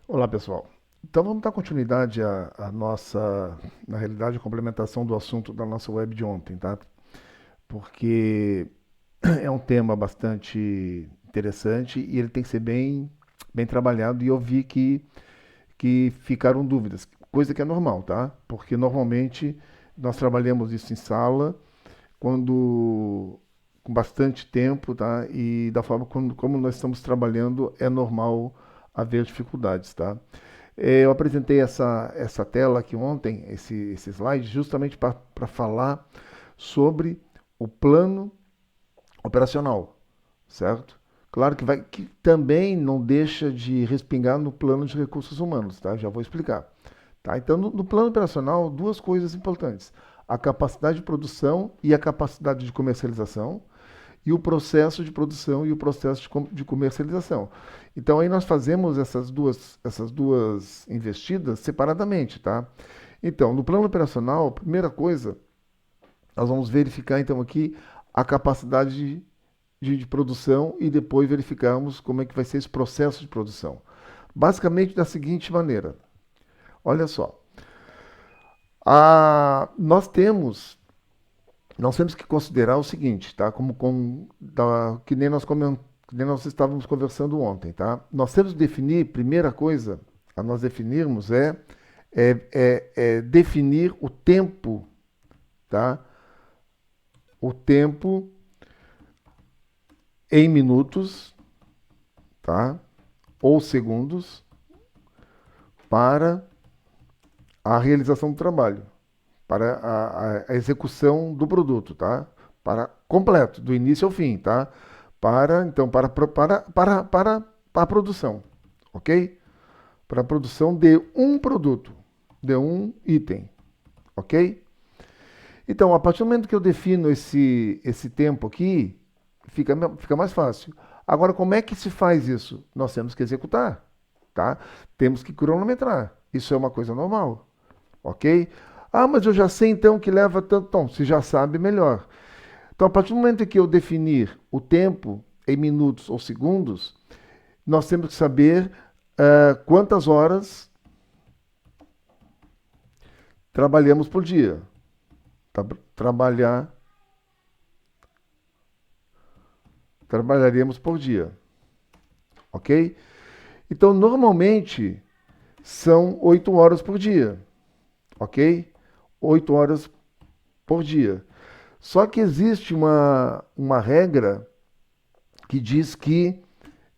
Olá, pessoal. Então vamos dar continuidade à nossa, na realidade, a complementação do assunto da nossa web de ontem, tá? Porque é um tema bastante interessante e ele tem que ser bem trabalhado e eu vi que ficaram dúvidas, coisa que é normal, tá? Porque normalmente nós trabalhamos isso em sala, quando com bastante tempo, tá? E da forma como nós estamos trabalhando é normal haver dificuldades, tá? Eu apresentei essa tela aqui ontem, esse slide, justamente para falar sobre o plano operacional, certo? Claro que também não deixa de respingar no plano de recursos humanos, tá? Já vou explicar. Tá? Então, no plano operacional, duas coisas importantes: a capacidade de produção e a capacidade de comercialização, e o processo de produção e o processo de comercialização. Então aí nós fazemos essas duas investidas separadamente, tá? Então, no plano operacional, a primeira coisa, nós vamos verificar então aqui a capacidade de produção e depois verificamos como é que vai ser esse processo de produção. Basicamente da seguinte maneira, olha só, nós temos que considerar o seguinte, tá? Que nem nós estávamos conversando ontem, tá? Nós temos que definir, primeira coisa a nós definirmos é definir o tempo, tá? O tempo em minutos, tá? Ou segundos para a realização do trabalho, para a execução do produto, tá? Para completo, do início ao fim, tá? Para a produção, ok? Para a produção de um produto, de um item, ok? Então, a partir do momento que eu defino esse tempo aqui, fica mais fácil. Agora, como é que se faz isso? Nós temos que executar, tá? Temos que cronometrar. Isso é uma coisa normal, ok? Ah, mas eu já sei então que leva tanto. Então, se já sabe, melhor. Então, a partir do momento que eu definir o tempo em minutos ou segundos, nós temos que saber quantas horas trabalhamos por dia. Tra trabalhar, trabalharíamos por dia, ok? Então, normalmente são 8 horas por dia, ok? 8 horas por dia. Só que existe uma regra que diz que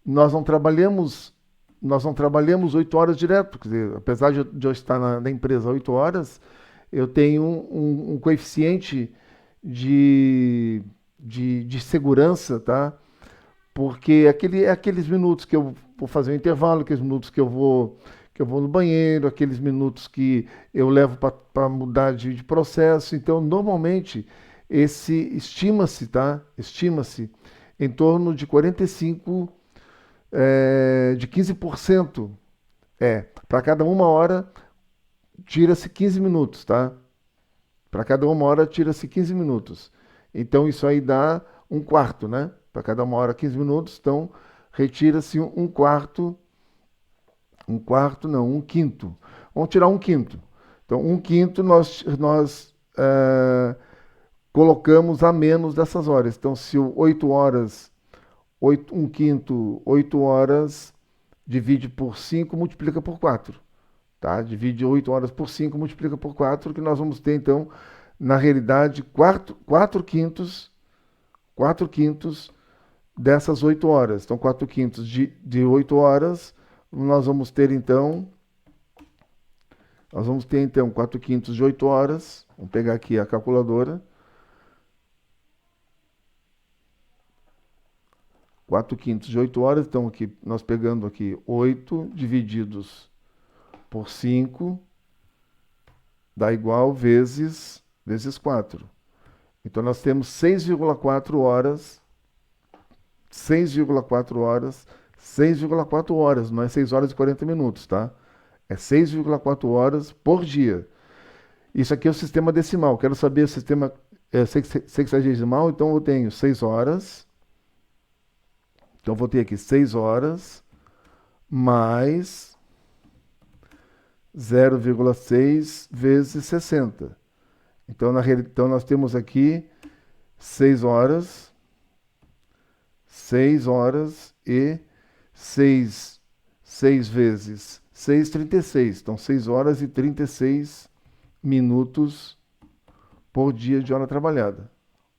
nós não trabalhamos nós não trabalhamos 8 horas direto. Quer dizer, apesar de eu estar na empresa 8 horas, eu tenho um coeficiente de, de segurança, tá? Porque aqueles minutos que eu vou fazer o intervalo, aqueles minutos que eu vou no banheiro, aqueles minutos que eu levo para mudar de processo. Então, normalmente, esse estima-se, tá? Estima-se em torno de 45, de 15%. Para cada uma hora, tira-se 15 minutos, tá? Para cada uma hora, tira-se 15 minutos. Então, isso aí dá um quarto, né? Para cada uma hora, 15 minutos. Então, retira-se um quarto, um quarto, não, um quinto. Vamos tirar um quinto. Então, um quinto nós colocamos a menos dessas horas. Então, se 8 horas, um quinto, 8 horas, divide por 5 multiplica por 4. Tá? Divide 8 horas por 5 multiplica por 4 que nós vamos ter, então, na realidade, 4 quintos dessas 8 horas. Então, 4 quintos de 8 horas, nós vamos ter, então, 4 quintos de 8 horas. Vamos pegar aqui a calculadora. 4 quintos de 8 horas, então aqui nós pegando aqui 8 divididos por 5 dá igual vezes 4. Então nós temos 6,4 horas, 6,4 horas, 6,4 horas, não é 6 horas e 40 minutos, tá? É 6,4 horas por dia. Isso aqui é o sistema decimal. Quero saber o sistema sexagesimal, então eu tenho 6 horas. Então eu vou ter aqui 6 horas mais 0,6 vezes 60. Então, então nós temos aqui 6 horas, 6 horas e 6 vezes 6, 36. Então, 6 horas e 36 minutos por dia de hora trabalhada.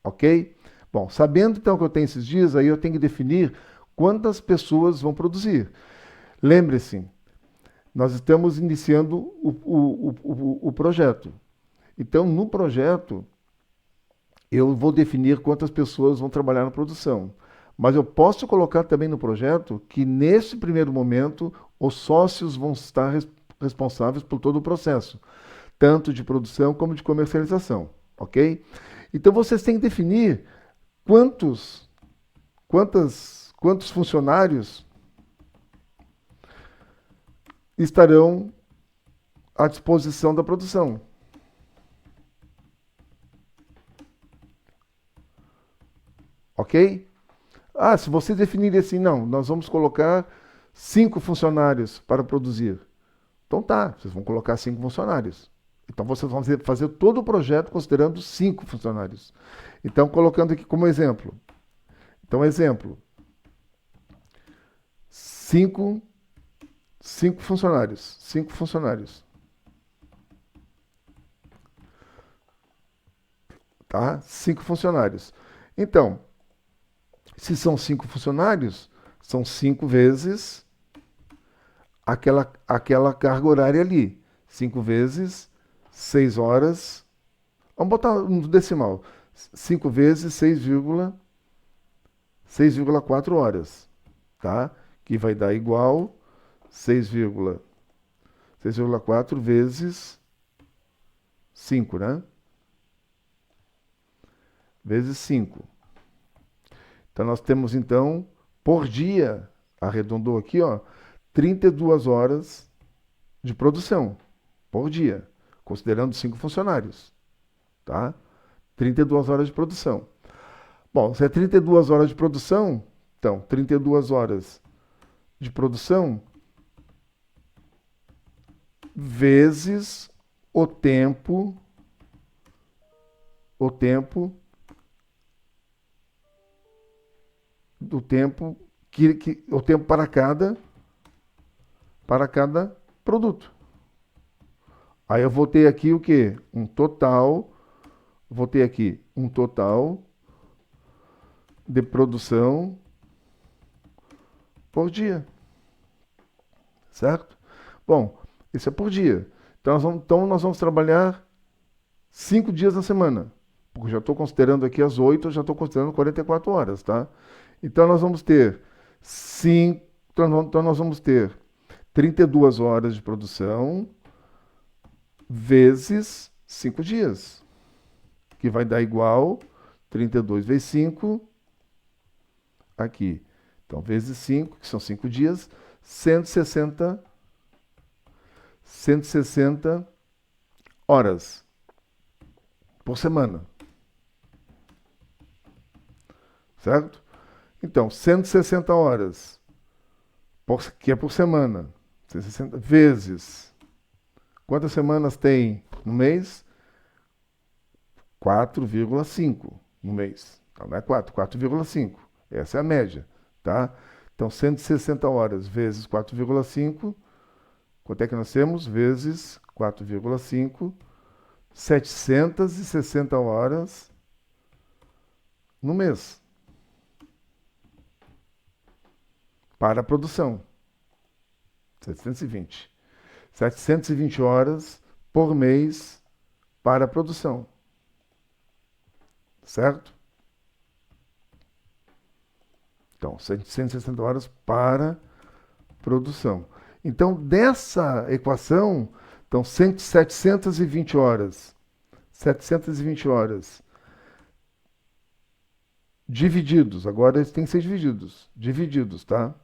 Ok? Bom, sabendo então que eu tenho esses dias, aí eu tenho que definir quantas pessoas vão produzir. Lembre-se, nós estamos iniciando o projeto. Então, no projeto, eu vou definir quantas pessoas vão trabalhar na produção. Mas eu posso colocar também no projeto que, nesse primeiro momento, os sócios vão estar responsáveis por todo o processo, tanto de produção como de comercialização. Ok? Então, vocês têm que definir quantos funcionários estarão à disposição da produção. Ok? Ah, se você definir assim, não, nós vamos colocar 5 funcionários para produzir. Então tá, vocês vão colocar 5 funcionários. Então vocês vão fazer todo o projeto considerando 5 funcionários. Então, colocando aqui como exemplo. Então, exemplo. 5 funcionários. 5 funcionários. Tá? 5 funcionários. Então, se são 5 funcionários, são 5 vezes aquela carga horária ali. 5 vezes 6 horas. Vamos botar no decimal. 5 vezes 6,4 horas. Tá? Que vai dar igual 6,4 vezes 5, né? Vezes 5. Então, nós temos, então, por dia, arredondou aqui, ó, 32 horas de produção por dia, considerando 5 funcionários. Tá? 32 horas de produção. Bom, se é 32 horas de produção, então, 32 horas de produção vezes o tempo do tempo o tempo para cada produto. Aí eu vou ter aqui o quê? Vou ter aqui um total de produção por dia. Certo? Bom, isso é por dia. Então nós vamos trabalhar 5 dias na semana. Porque eu já estou considerando aqui as 8, eu já estou considerando 44 horas, tá? Então nós vamos ter 32 horas de produção vezes 5 dias, que vai dar igual 32 vezes 5 aqui. Então, vezes 5, que são 5 dias, 160 horas por semana. Certo? Então, 160 horas, que é por semana, 160 vezes. Quantas semanas tem no mês? 4,5 no mês. Então, não é 4, 4,5. Essa é a média. Tá? Então, 160 horas vezes 4,5. Quanto é que nós temos? Vezes 4,5. 760 horas no mês. Para a produção. 720. 720 horas por mês para a produção. Certo? Então, 160 horas para produção. Então, dessa equação, então 720 horas. 720 horas. Divididos. Agora eles têm que ser divididos. Divididos, tá?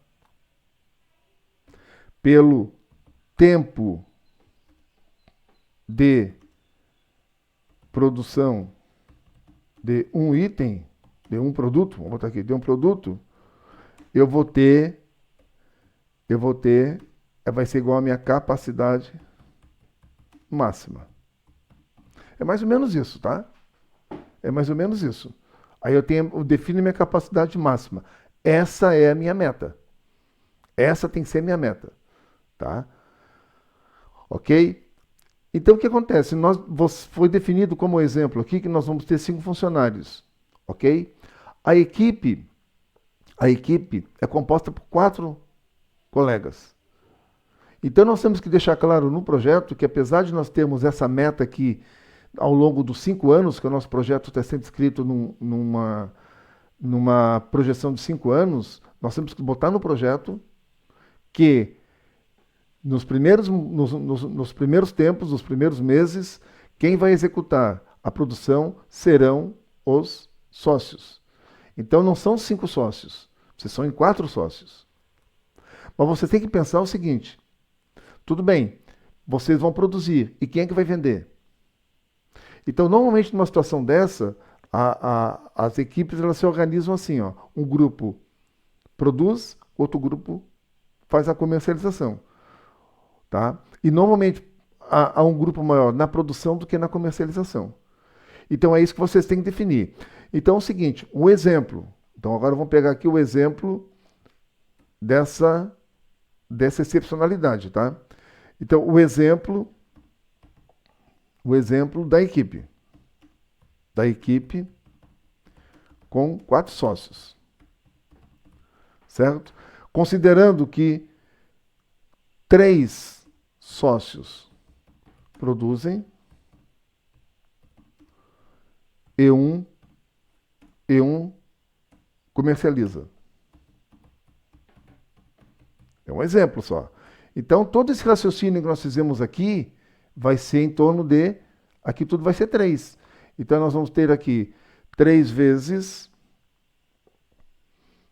Pelo tempo de produção de um item, de um produto, vamos botar aqui, de um produto, vai ser igual a minha capacidade máxima. É mais ou menos isso, tá? É mais ou menos isso. Aí eu defino minha capacidade máxima. Essa é a minha meta. Essa tem que ser a minha meta, tá? Ok? Então, o que acontece? Foi definido como exemplo aqui que nós vamos ter 5 funcionários, ok? A equipe, a equipe é composta por 4 colegas. Então, nós temos que deixar claro no projeto que, apesar de nós termos essa meta aqui ao longo dos 5 anos, que o nosso projeto está sendo escrito numa projeção de 5 anos, nós temos que botar no projeto que nos primeiros tempos, nos primeiros meses, quem vai executar a produção serão os sócios. Então não são 5 sócios, vocês são em 4 sócios. Mas você tem que pensar o seguinte: tudo bem, vocês vão produzir, e quem é que vai vender? Então, normalmente, numa situação dessa, as equipes elas se organizam assim, ó, um grupo produz, outro grupo faz a comercialização. Tá? E normalmente há um grupo maior na produção do que na comercialização. Então é isso que vocês têm que definir. Então é o seguinte, um exemplo. Então agora vamos pegar aqui o exemplo dessa excepcionalidade, tá? Então o exemplo da equipe. Da equipe com 4 sócios. Certo? Considerando que 3 sócios produzem e um comercializa. É um exemplo só. Então, todo esse raciocínio que nós fizemos aqui vai ser em torno de... Aqui tudo vai ser 3. Então, nós vamos ter aqui 3 vezes...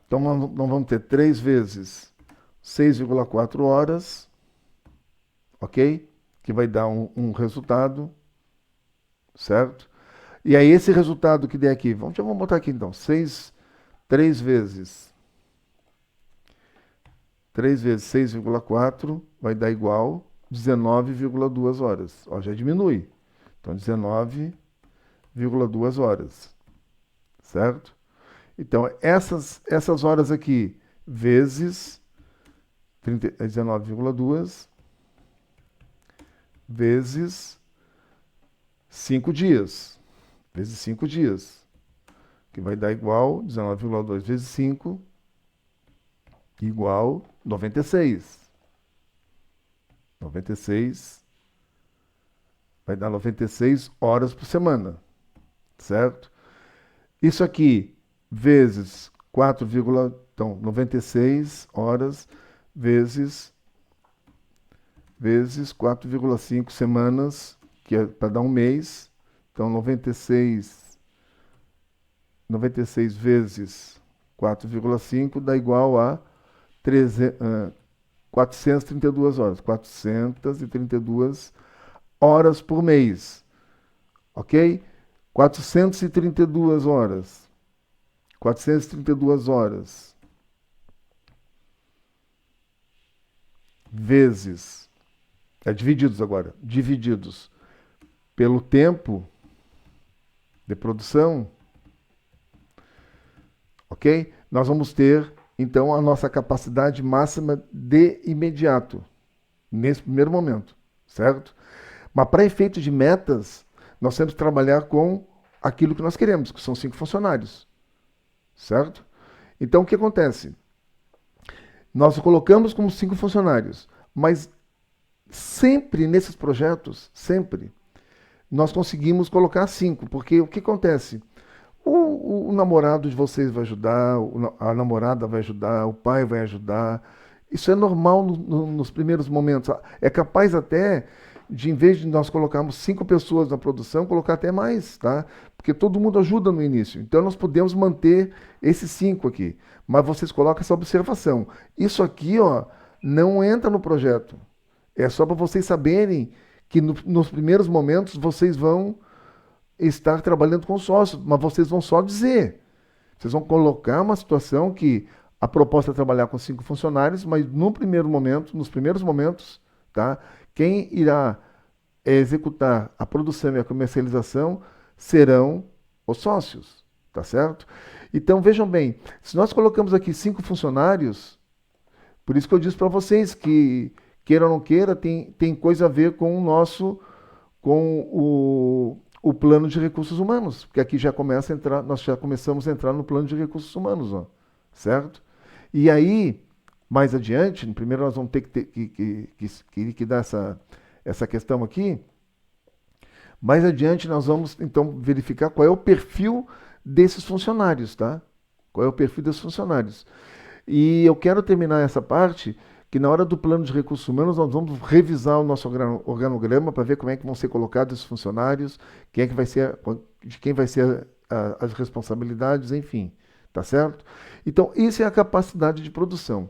Então, nós vamos ter 3 vezes 6,4 horas, ok? Que vai dar um resultado, certo? E aí, esse resultado que der aqui, vamos botar aqui então, 3 vezes 6,4 vai dar igual 19,2 horas. Ó, já diminui. Então, 19,2 horas, certo? Então, essas horas aqui, vezes 19,2 vezes 5 dias. Vezes 5 dias. Que vai dar igual 19,2 vezes 5 igual 96. 96 vai dar 96 horas por semana. Certo? Isso aqui vezes 4, então 96 horas vezes 4,5 semanas, que é para dar um mês. Então 96 vezes 4,5 dá igual a 432 horas. 432 horas por mês. Ok? 432 horas. 432 horas vezes, divididos agora, divididos pelo tempo de produção, ok? Nós vamos ter, então, a nossa capacidade máxima de imediato, nesse primeiro momento, certo? Mas para efeito de metas, nós temos que trabalhar com aquilo que nós queremos, que são 5 funcionários. Certo? Então, o que acontece? Nós colocamos como 5 funcionários, mas sempre nesses projetos, sempre, nós conseguimos colocar 5, porque o que acontece? O namorado de vocês vai ajudar, a namorada vai ajudar, o pai vai ajudar. Isso é normal nos primeiros momentos. É capaz até de, em vez de nós colocarmos 5 pessoas na produção, colocar até mais, tá? Porque todo mundo ajuda no início. Então nós podemos manter esses 5 aqui. Mas vocês colocam essa observação. Isso aqui, ó, não entra no projeto. É só para vocês saberem que nos primeiros momentos vocês vão estar trabalhando com sócios, mas vocês vão só dizer. Vocês vão colocar uma situação que a proposta é trabalhar com 5 funcionários, mas no primeiro momento, nos primeiros momentos, tá? Quem irá executar a produção e a comercialização serão os sócios, tá certo? Então vejam bem, se nós colocamos aqui 5 funcionários, por isso que eu disse para vocês que, queira ou não queira, tem coisa a ver com o nosso, com o plano de recursos humanos, porque aqui já começa a entrar, nós já começamos a entrar no plano de recursos humanos, ó, certo? E aí, mais adiante, primeiro nós vamos ter que dar essa questão aqui. Mais adiante nós vamos então verificar qual é o perfil desses funcionários, tá? Qual é o perfil desses funcionários. E eu quero terminar essa parte que na hora do plano de recursos humanos nós vamos revisar o nosso organograma para ver como é que vão ser colocados esses funcionários, quem é que vai ser, de quem vai ser as responsabilidades, enfim, tá certo? Então, isso é a capacidade de produção.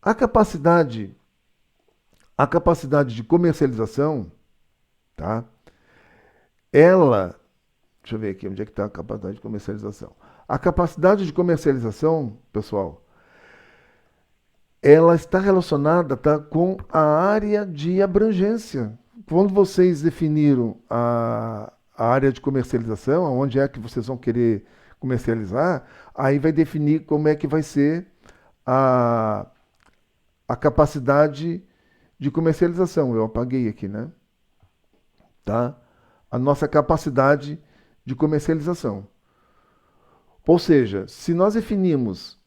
A capacidade, a capacidade de comercialização, tá? Ela, deixa eu ver aqui onde é que está a capacidade de comercialização. A capacidade de comercialização, pessoal, ela está relacionada, tá, com a área de abrangência. Quando vocês definiram a área de comercialização, onde é que vocês vão querer comercializar, aí vai definir como é que vai ser a, a capacidade de comercialização. Eu apaguei aqui, né? Tá? A nossa capacidade de comercialização. Ou seja, se nós definimos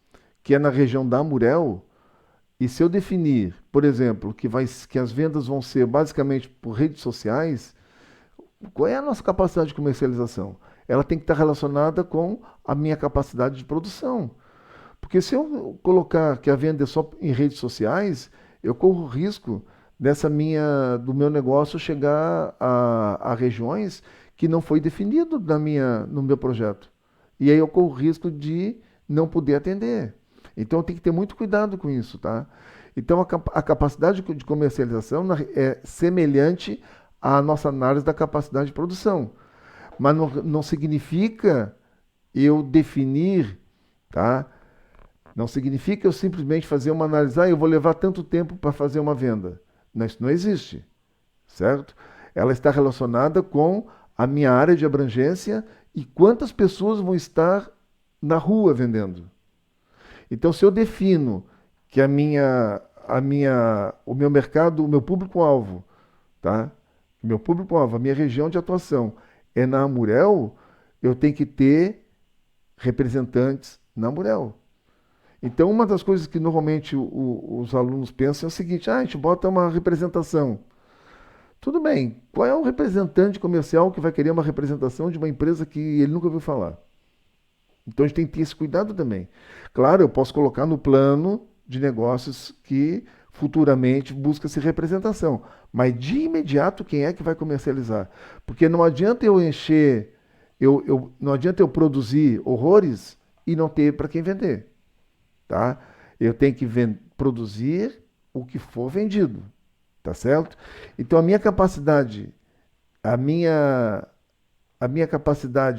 que é na região da Amurel, e se eu definir, por exemplo, que as vendas vão ser basicamente por redes sociais, qual é a nossa capacidade de comercialização? Ela tem que estar relacionada com a minha capacidade de produção. Porque se eu colocar que a venda é só em redes sociais, eu corro o risco do meu negócio chegar a regiões que não foi definido no meu projeto. E aí eu corro o risco de não poder atender. Então tem que ter muito cuidado com isso, tá? Então a capacidade de comercialização é semelhante à nossa análise da capacidade de produção. Mas não significa eu definir, tá? Não significa eu simplesmente fazer uma análise, eu vou levar tanto tempo para fazer uma venda. Não, isso não existe, certo? Ela está relacionada com a minha área de abrangência e quantas pessoas vão estar na rua vendendo. Então, se eu defino que o meu mercado, o meu público-alvo, tá? O meu público-alvo, a minha região de atuação é na Amurel, eu tenho que ter representantes na Amurel. Então, uma das coisas que normalmente os alunos pensam é o seguinte: a gente bota uma representação. Tudo bem, qual é o representante comercial que vai querer uma representação de uma empresa que ele nunca ouviu falar? Então, a gente tem que ter esse cuidado também. Claro, eu posso colocar no plano de negócios que futuramente busca-se representação, mas de imediato quem é que vai comercializar? Porque não adianta eu encher, não adianta eu produzir horrores e não ter para quem vender. Tá? Eu tenho que produzir o que for vendido, tá certo? Então a minha capacidade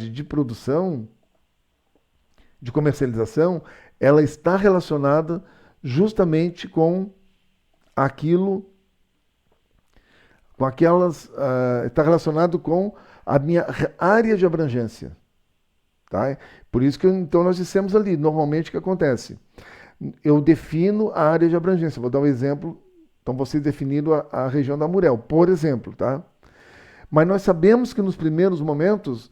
de produção, de comercialização, ela está relacionada justamente com está relacionado com a minha área de abrangência. Tá? Por isso que então nós dissemos ali, normalmente o que acontece? Eu defino a área de abrangência. Vou dar um exemplo. Então vocês definiram a região da Amurel, por exemplo, tá? Mas nós sabemos que nos primeiros momentos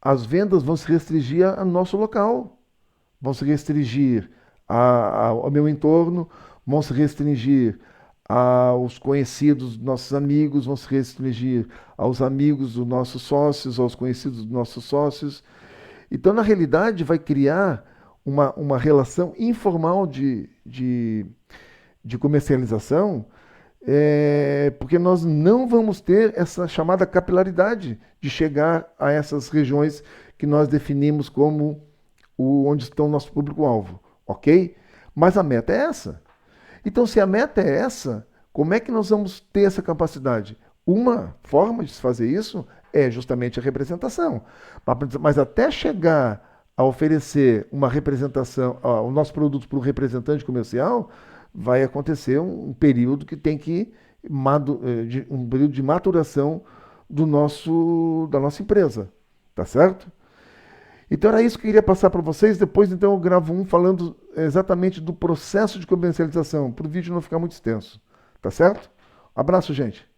as vendas vão se restringir ao nosso local, vão se restringir ao meu entorno, vão se restringir aos conhecidos dos nossos amigos, vão se restringir aos amigos dos nossos sócios, aos conhecidos dos nossos sócios. Então, na realidade, vai criar uma relação informal de comercialização, porque nós não vamos ter essa chamada capilaridade de chegar a essas regiões que nós definimos como onde está o nosso público-alvo, ok? Mas a meta é essa. Então, se a meta é essa, como é que nós vamos ter essa capacidade? Uma forma de se fazer isso é justamente a representação. Mas até chegar a oferecer uma representação, o nosso produto para o representante comercial, vai acontecer um período que tem que um período de maturação da nossa empresa, tá certo? Então era isso que eu queria passar para vocês. Depois, então, eu gravo um falando exatamente do processo de comercialização, para o vídeo não ficar muito extenso. Tá certo? Abraço, gente.